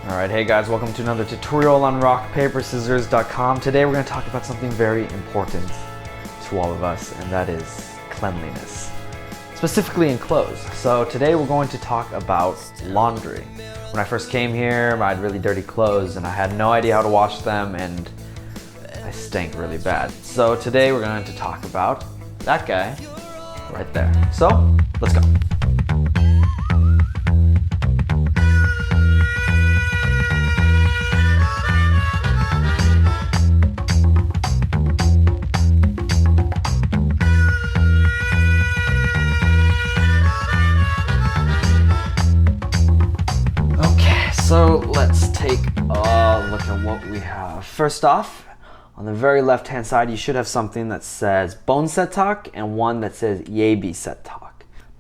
Alright, hey guys, welcome to another tutorial on theROKpaperscissors.com. Today we're going to talk about something very important to all of us, and that is cleanliness. Specifically in clothes. So today we're going to talk about laundry. When I first came here, I had really dirty clothes and I had no idea how to wash them and I stank really bad. So today we're going to talk about that guy right there. So, let's go. So let's take a look at what we have. First off, on the very left hand side, you should have something that says bonsetak and one that says yebisetak.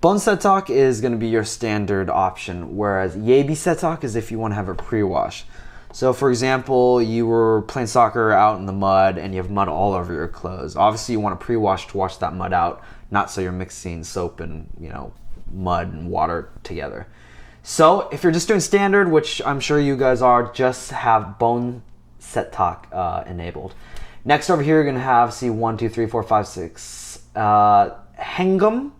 Bonsetak is going to be your standard option, whereas yebisetak is if you want to have a pre-wash. So for example, you were playing soccer out in the mud and you have mud all over your clothes. Obviously you want a pre-wash to wash that mud out, not so you're mixing soap and mud and water together. So if you're just doing standard, which I'm sure you guys are, just have bonsetak enabled. Next over here, you're gonna have, see 1, 2, 3, 4, 5, 6. Hengam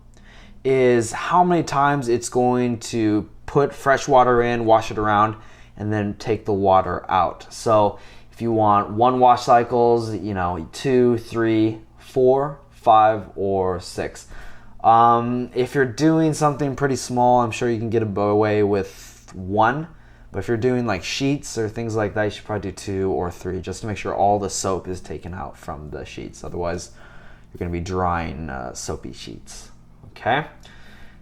is how many times it's going to put fresh water in, wash it around, and then take the water out. So if you want 1 wash cycles, 2, 3, 4, 5, or 6. If you're doing something pretty small, I'm sure you can get away with 1. But if you're doing like sheets or things like that, you should probably do 2 or 3 just to make sure all the soap is taken out from the sheets. Otherwise, you're going to be drying soapy sheets. Okay?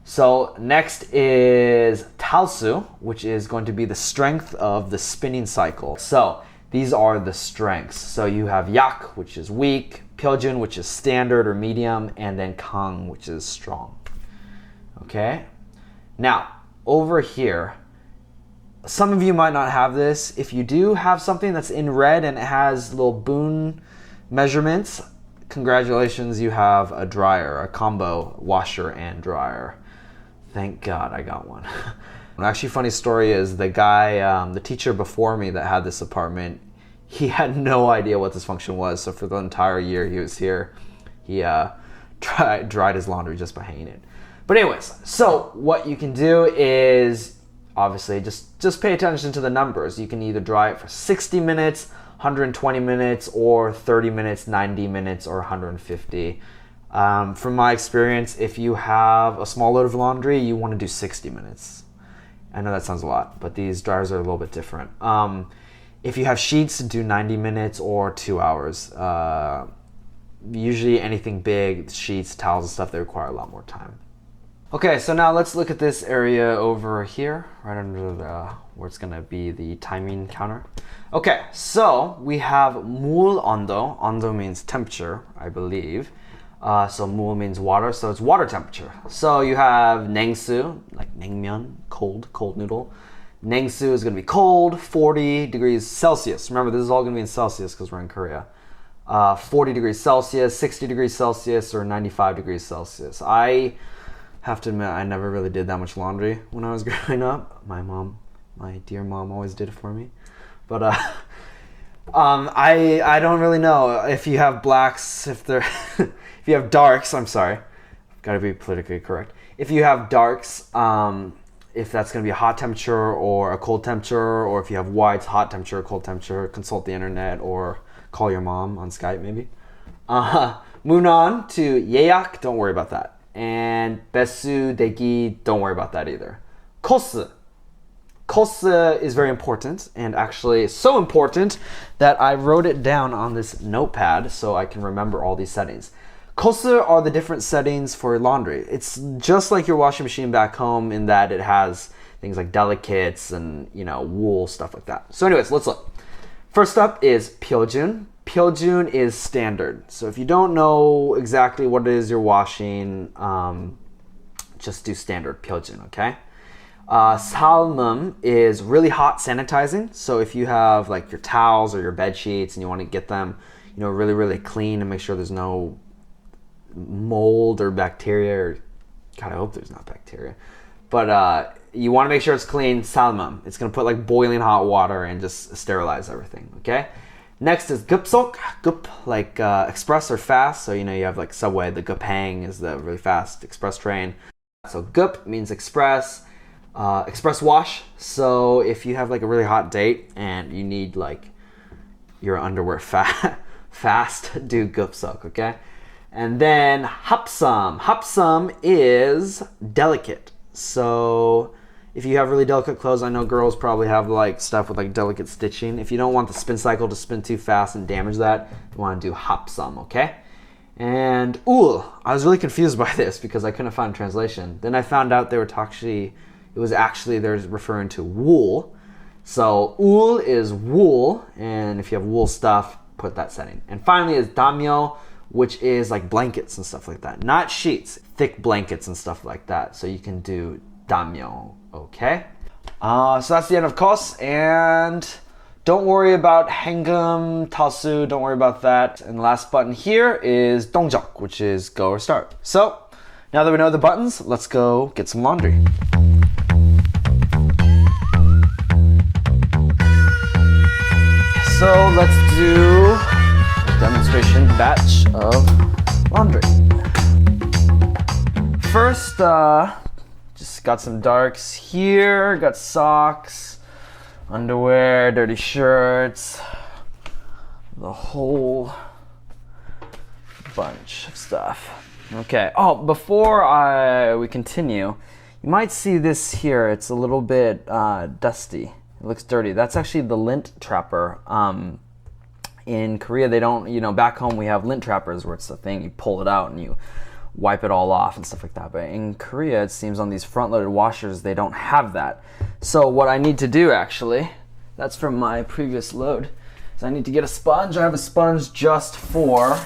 So next is talsu, which is going to be the strength of the spinning cycle. So these are the strengths. So you have yak, which is weak, pyeojun, which is standard or medium, and then kang, which is strong. Okay? Now, over here, some of you might not have this. If you do have something that's in red and it has little boon measurements, congratulations, you have a dryer, a combo washer and dryer. Thank God I got one. Actually, funny story is the guy, the teacher before me that had this apartment, he had no idea what this function was. So for the entire year he was here, he dried his laundry just by hanging it. But anyways, so what you can do is obviously just pay attention to the numbers. You can either dry it for 60 minutes, 120 minutes, or 30 minutes, 90 minutes, or 150. From my experience, if you have a small load of laundry, you want to do 60 minutes. I know that sounds a lot, but these dryers are a little bit different. If you have sheets, do 90 minutes or 2 hours. Usually anything big, sheets, towels and stuff, they require a lot more time. Okay, so now let's look at this area over here, right under where it's gonna be the timing counter. Okay, so we have 물 온도. Ondo means temperature, I believe. So 물 means water, so it's water temperature. So you have 냉수, like 냉면, cold noodle. 냉수 is going to be cold, 40 degrees Celsius. Remember, this is all going to be in Celsius because we're in Korea. 40 degrees Celsius, 60 degrees Celsius, or 95 degrees Celsius. I have to admit, I never really did that much laundry when I was growing up. My dear mom always did it for me. But I don't really know if you have blacks, if you have darks, I'm sorry. I've got to be politically correct. If you have darks, if that's going to be a hot temperature or a cold temperature, or if you have whites, hot temperature, cold temperature, consult the internet or call your mom on Skype maybe. Moving on to 예약, don't worry about that. And 배수, 대기, don't worry about that either. 코스. 코스 is very important, and actually so important that I wrote it down on this notepad so I can remember all these settings. Kosu are the different settings for laundry. It's just like your washing machine back home in that it has things like delicates and wool, stuff like that. So anyways, let's look. First up is pyeojun. Pyeojun is standard. So if you don't know exactly what it is you're washing, just do standard pyeojun, okay? Salmum is really hot sanitizing. So if you have like your towels or your bed sheets and you want to get them, really, really clean and make sure there's no mold or bacteria, or God, I hope there's not bacteria, but you want to make sure it's clean. Salmon. It's going to put like boiling hot water and just sterilize everything. Okay. Next is gupsok. Gup like express or fast. So you know you have like subway. The gupang is the really fast express train. So gup means express. Express wash. So if you have like a really hot date and you need like your underwear fast, do gupsok. Okay. And then hapsam. Hapsam is delicate. So if you have really delicate clothes, I know girls probably have like stuff with like delicate stitching. If you don't want the spin cycle to spin too fast and damage that, you want to do hapsam, okay? And ul, I was really confused by this because I couldn't find a translation. Then I found out they're referring to wool. So ul is wool, and if you have wool stuff, put that setting. And finally is damyo, which is like blankets and stuff like that. Not sheets, thick blankets and stuff like that. So you can do damyo, okay? So that's the end of kos, and don't worry about hengum, talsu, don't worry about that. And the last button here is dongjok, which is go or start. So now that we know the buttons, let's go get some laundry. So let's do demonstration batch of laundry. First, just got some darks here, got socks, underwear, dirty shirts, the whole bunch of stuff. Okay, oh, before we continue, you might see this here, it's a little bit dusty. It looks dirty. That's actually the lint trapper. In Korea, they don't, you know, back home we have lint trappers where it's the thing, you pull it out and you wipe it all off and stuff like that. But in Korea, it seems on these front-loaded washers, they don't have that. So what I need to do actually, that's from my previous load, is I need to get a sponge. I have a sponge just for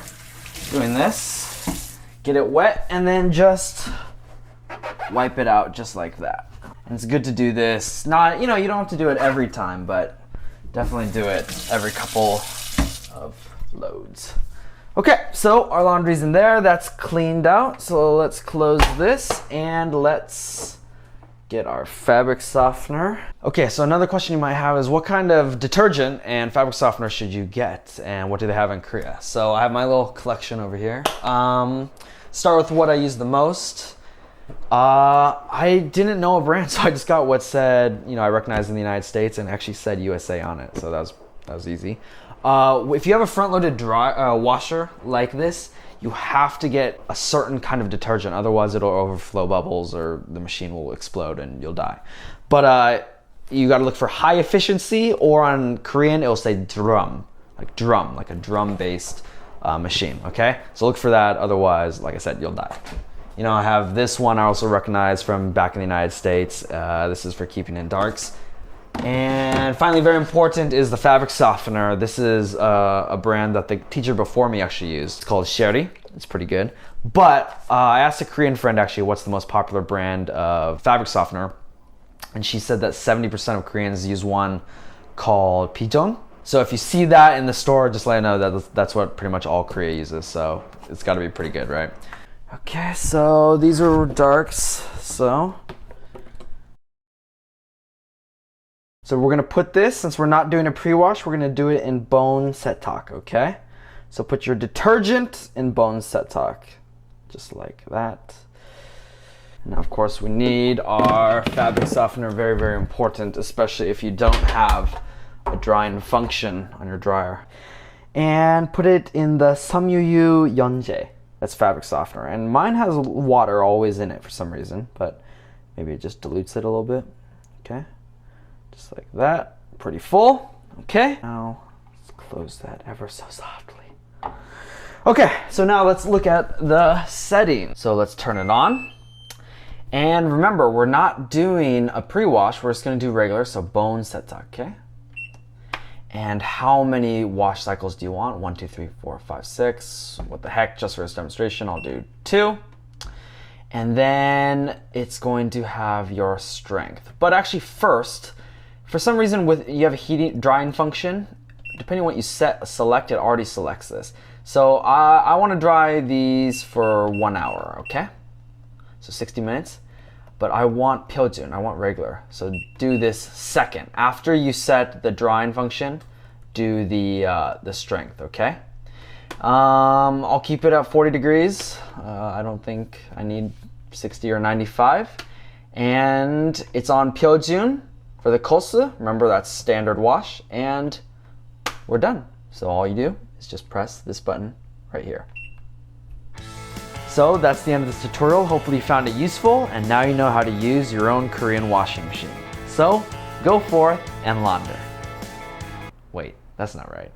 doing this. Get it wet and then just wipe it out just like that. And it's good to do this. Not, you know, you don't have to do it every time, but definitely do it every couple of loads. Okay, so our laundry's in there. That's cleaned out. So let's close this and let's get our fabric softener. Okay, so another question you might have is what kind of detergent and fabric softener should you get and what do they have in Korea? So I have my little collection over here. Start with what I use the most. I didn't know a brand, so I just got what said, you know, I recognized in the United States and actually said USA on it. So that was easy. If you have a front-loaded washer like this, you have to get a certain kind of detergent. Otherwise, it'll overflow bubbles or the machine will explode and you'll die. But you got to look for high efficiency, or on Korean, it'll say drum, like a drum-based machine, okay? So look for that. Otherwise, like I said, you'll die. You know, I have this one I also recognize from back in the United States. This is for keeping in darks. And finally, very important is the fabric softener. This is a brand that the teacher before me actually used. It's called Sherry. It's pretty good. But I asked a Korean friend actually what's the most popular brand of fabric softener. And she said that 70% of Koreans use one called Pijon. So if you see that in the store, just let you know that that's what pretty much all Korea uses. So it's got to be pretty good, right? Okay, so these are darks. So we're gonna put this, since we're not doing a pre-wash, we're gonna do it in bone setak, okay? So put your detergent in bone setak, just like that. Now, of course, we need our fabric softener, very, very important, especially if you don't have a drying function on your dryer. And put it in the samyuyu yeonjae. That's fabric softener. And mine has water always in it for some reason, but maybe it just dilutes it a little bit, okay? Just like that, pretty full, okay? Now, let's close that ever so softly. Okay, so now let's look at the settings. So let's turn it on. And remember, we're not doing a pre-wash, we're just gonna do regular, so bone setak, okay? And how many wash cycles do you want? 1, 2, 3, 4, 5, 6. What the heck, just for this demonstration, I'll do 2. And then it's going to have your strength. But actually first, for some reason you have a heating, drying function, depending on what you select, it already selects this. So I want to dry these for 1 hour, okay? So 60 minutes. but I want Pyeojun, I want regular. So do this second. After you set the drying function, do the strength, okay? I'll keep it at 40 degrees. I don't think I need 60 or 95. And it's on Pyeojun for the kosu. Remember, that's standard wash, and we're done. So all you do is just press this button right here. So that's the end of this tutorial. Hopefully you found it useful, and now you know how to use your own Korean washing machine. So go forth and launder. Wait, that's not right.